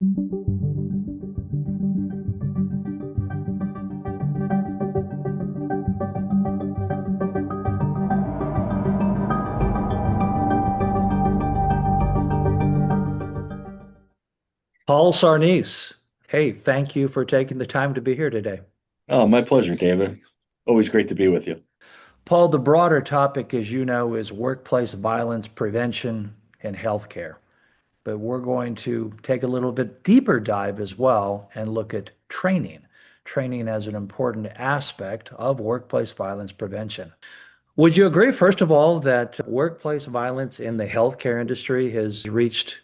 Paul Sarnese, hey, thank you for taking the time to be here today. Oh, my pleasure, David. Always great to be with you. Paul, the broader topic, as you know, is workplace violence prevention and healthcare. But we're going to take a little bit deeper dive as well and look at training as an important aspect of workplace violence prevention. Would you agree, first of all, that workplace violence in the healthcare industry has reached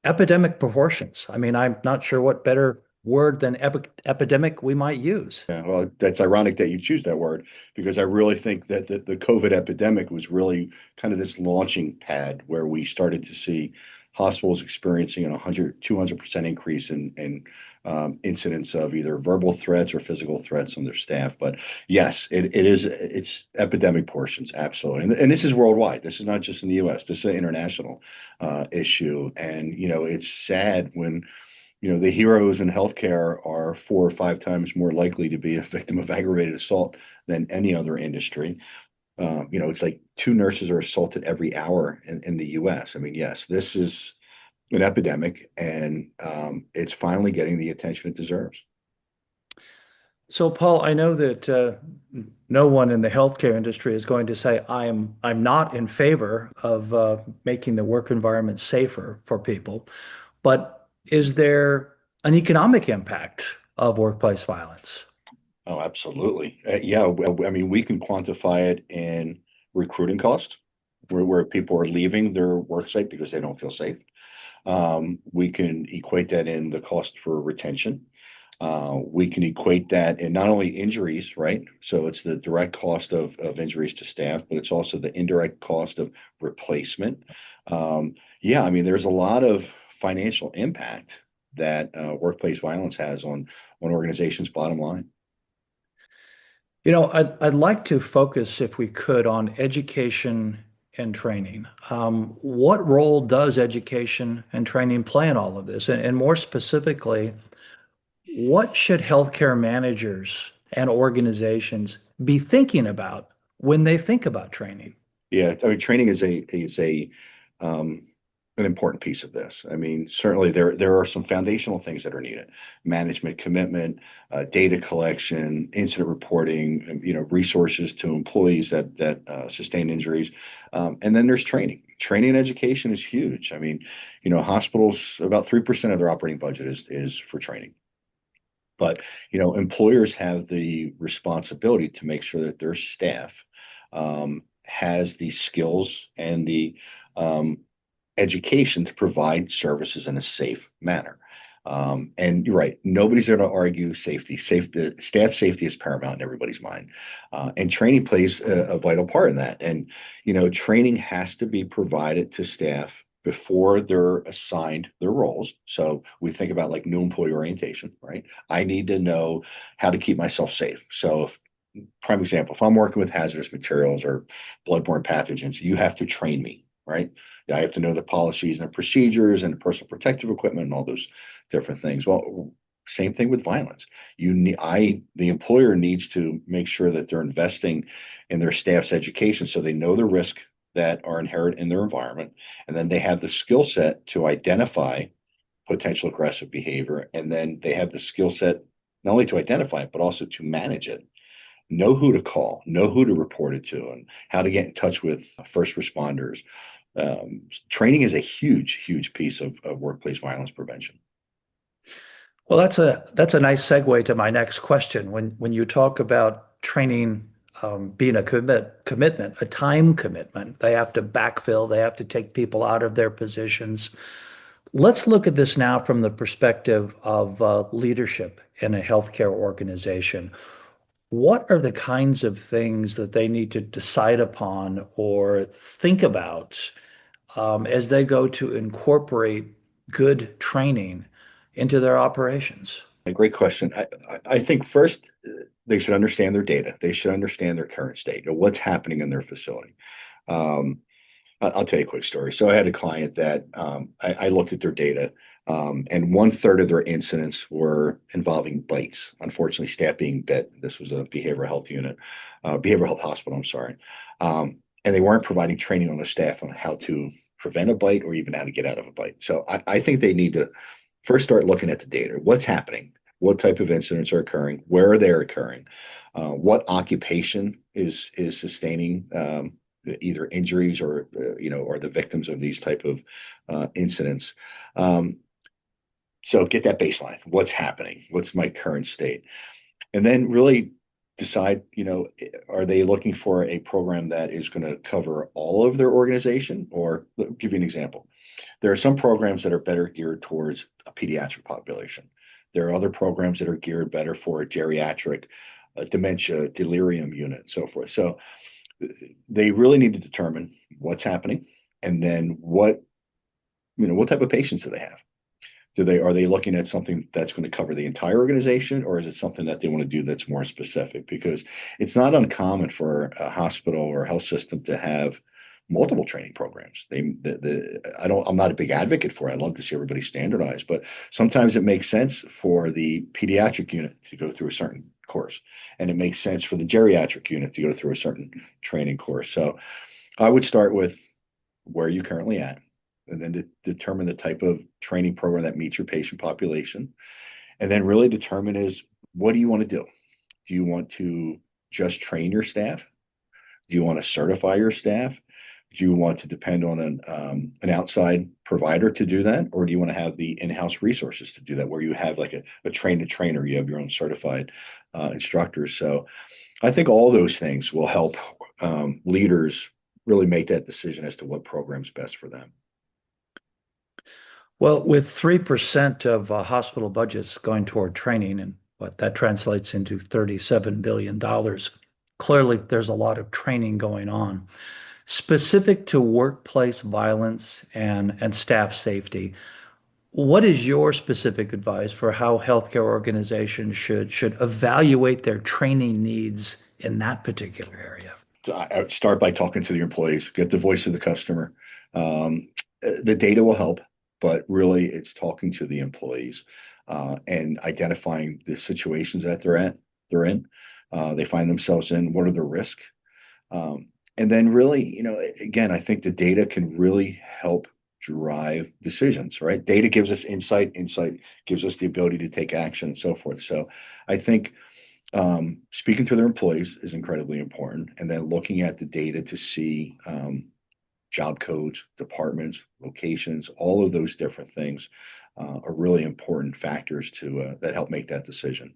epidemic proportions? I mean, I'm not sure what better word than epidemic we might use. Yeah, well, that's ironic that you choose that word because I really think that the COVID epidemic was really kind of this launching pad where we started to see hospitals experiencing a 200% increase in incidents of either verbal threats or physical threats on their staff. But yes, it's epidemic portions, absolutely. And this is worldwide. This is not just in the US. This is an international issue. And, it's sad when the heroes in healthcare are 4 or 5 times more likely to be a victim of aggravated assault than any other industry. It's like two nurses are assaulted every hour in the US. I mean, yes, this is an epidemic, and it's finally getting the attention it deserves. So, Paul, I know that no one in the healthcare industry is going to say I'm not in favor of making the work environment safer for people, but is there an economic impact of workplace violence? Oh, absolutely. Yeah, I mean, we can quantify it in recruiting costs, where people are leaving their work site because they don't feel safe. We can equate that in the cost for retention. We can equate that in not only injuries, right? So it's the direct cost of injuries to staff, but it's also the indirect cost of replacement. Yeah, I mean, there's a lot of financial impact that workplace violence has on organizations' bottom line. You know, I'd like to focus, if we could, on education and training. What role does education and training play in all of this? And more specifically, what should healthcare managers and organizations be thinking about when they think about training? Yeah, I mean, training is a um, an important piece of this. I mean, certainly there are some foundational things that are needed: management commitment, data collection, incident reporting, and, resources to employees that sustain injuries, and then there's training. Training and education is huge. I mean, hospitals, about 3% of their operating budget is for training. But employers have the responsibility to make sure that their staff has the skills and the education to provide services in a safe manner. And you're right, nobody's going to argue safety. The staff safety is paramount in everybody's mind, and training plays a vital part in that. And training has to be provided to staff before they're assigned their roles. So we think about like new employee orientation, right? I need to know how to keep myself safe. So if prime example, if I'm working with hazardous materials or bloodborne pathogens, you have to train me, right? I have to know the policies and the procedures and the personal protective equipment and all those different things. Well, same thing with violence. The employer needs to make sure that they're investing in their staff's education so they know the risk that are inherent in their environment, and then they have the skill set to identify potential aggressive behavior, and then they have the skill set not only to identify it but also to manage it, know who to call, know who to report it to, and how to get in touch with first responders. Training is a huge piece of workplace violence prevention. Well, that's a nice segue to my next question. When you talk about training being a commitment, a time commitment, they have to backfill, they have to take people out of their positions. Let's look at this now from the perspective of leadership in a healthcare organization. What are the kinds of things that they need to decide upon or think about as they go to incorporate good training into their operations? A great question. I think first they should understand their data. They should understand their current state, what's happening in their facility. Um, I'll tell you a quick story. So I had a client that I looked at their data. And one-third of their incidents were involving bites. Unfortunately, staff being bit. This was a behavioral health unit, behavioral health hospital, I'm sorry. And they weren't providing training on the staff on how to prevent a bite or even how to get out of a bite. So I think they need to first start looking at the data. What's happening? What type of incidents are occurring? Where are they occurring? What occupation is sustaining either injuries or or the victims of these type of incidents? Um, so get that baseline. What's happening? What's my current state? And then really decide, are they looking for a program that is going to cover all of their organization? Or I'll give you an example. There are some programs that are better geared towards a pediatric population. There are other programs that are geared better for a geriatric, dementia, delirium unit, and so forth. So they really need to determine what's happening and then what type of patients do they have? Are they looking at something that's going to cover the entire organization, or is it something that they want to do that's more specific? Because it's not uncommon for a hospital or a health system to have multiple training programs. I'm not a big advocate for it. I'd love to see everybody standardized, but sometimes it makes sense for the pediatric unit to go through a certain course, and it makes sense for the geriatric unit to go through a certain training course. So I would start with where are you currently at, and then to determine the type of training program that meets your patient population, and then really determine is what do you want to do? Do you want to just train your staff? Do you want to certify your staff? Do you want to depend on an outside provider to do that, or do you want to have the in-house resources to do that, where you have like a train trainer, you have your own certified instructors? So I think all those things will help leaders really make that decision as to what program's best for them. Well, with 3% of hospital budgets going toward training, and what that translates into $37 billion, clearly there's a lot of training going on. Specific to workplace violence and staff safety, what is your specific advice for how healthcare organizations should evaluate their training needs in that particular area? I would start by talking to your employees, get the voice of the customer. Um, the data will help, but really it's talking to the employees and identifying the situations that they're in, they find themselves in. What are the risks? And then really, again, I think the data can really help drive decisions, right? Data gives us insight, insight gives us the ability to take action and so forth. So I think speaking to their employees is incredibly important, and then looking at the data to see job codes, departments, locations, all of those different things are really important factors to that help make that decision.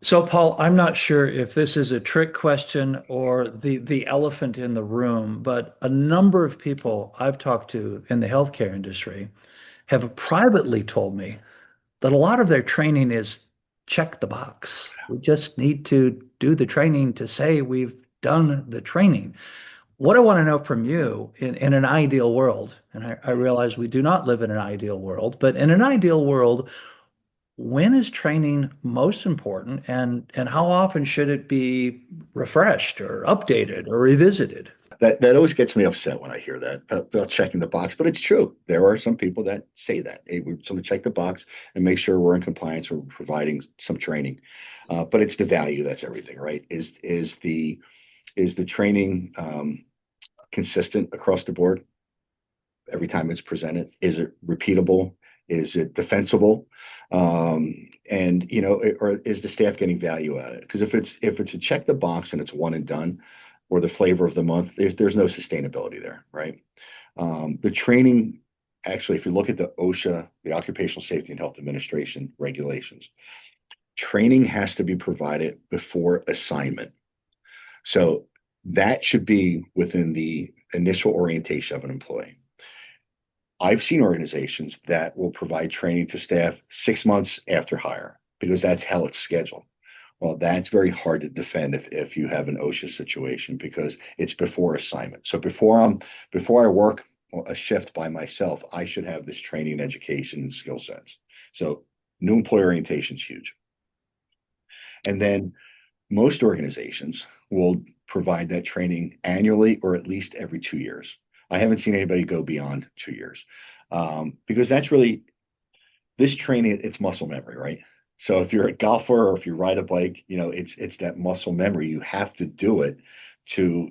So, Paul, I'm not sure if this is a trick question or the elephant in the room, but a number of people I've talked to in the healthcare industry have privately told me that a lot of their training is check the box. We just need to do the training to say we've done the training. What I want to know from you in an ideal world, and I realize we do not live in an ideal world, but in an ideal world, when is training most important and how often should it be refreshed or updated or revisited? That always gets me upset when I hear that about checking the box, but it's true. There are some people that say that. Hey, we just want to check the box and make sure we're in compliance or providing some training. But it's the value that's everything, right? Is the training consistent across the board every time it's presented? Is it repeatable? Is it defensible? And or is the staff getting value out of it? Because if it's a check the box and it's one and done, or the flavor of the month, there's no sustainability there, right? The training, actually, if you look at the OSHA, the Occupational Safety and Health Administration regulations, training has to be provided before assignment. So that should be within the initial orientation of an employee. I've seen organizations that will provide training to staff 6 months after hire because that's how it's scheduled. Well, that's very hard to defend if you have an OSHA situation because it's before assignment. So before I work a shift by myself, I should have this training, education, and skill sets. So new employee orientation is huge. And then most organizations will provide that training annually or at least every 2 years. I haven't seen anybody go beyond 2 years. because that's really this training. It's muscle memory, right? So if you're a golfer or if you ride a bike, it's that muscle memory. You have to do it to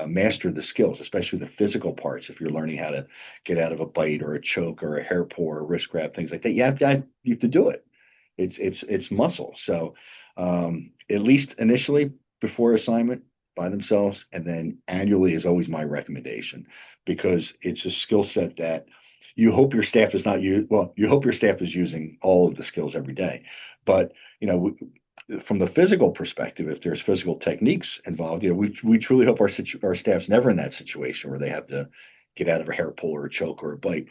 master the skills, especially the physical parts. If you're learning how to get out of a bite or a choke or a hair pull or a wrist grab, things like that, you have to do it. It's muscle. So at least initially before assignment by themselves, and then annually is always my recommendation because it's a skill set that you hope your staff is not you well you hope your staff is using all of the skills every day, but you know from the physical perspective, if there's physical techniques involved, we truly hope our staff's never in that situation where they have to get out of a hair pull or a choke or a bite,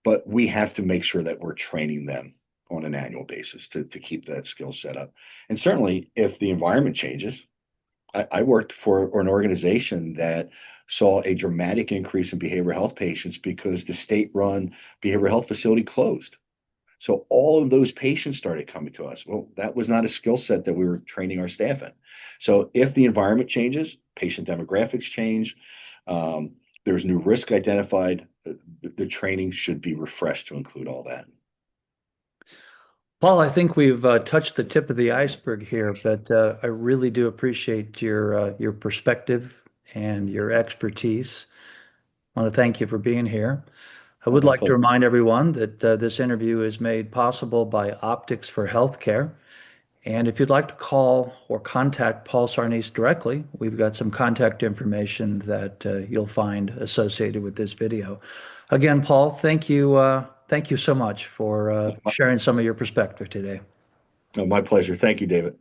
but we have to make sure that we're training them on an annual basis to keep that skill set up. And certainly, if the environment changes, I worked for an organization that saw a dramatic increase in behavioral health patients because the state-run behavioral health facility closed. So all of those patients started coming to us. Well, that was not a skill set that we were training our staff in. So if the environment changes, patient demographics change, um, there's new risk identified, the training should be refreshed to include all that. Paul, I think we've touched the tip of the iceberg here, but I really do appreciate your perspective and your expertise. I want to thank you for being here. I would My like to pleasure. remind everyone that this interview is made possible by Optics for Healthcare. And if you'd like to call or contact Paul Sarnese directly, we've got some contact information that you'll find associated with this video. Again, Paul, thank you so much for My, sharing some of your perspective today. my pleasure. Thank you, David.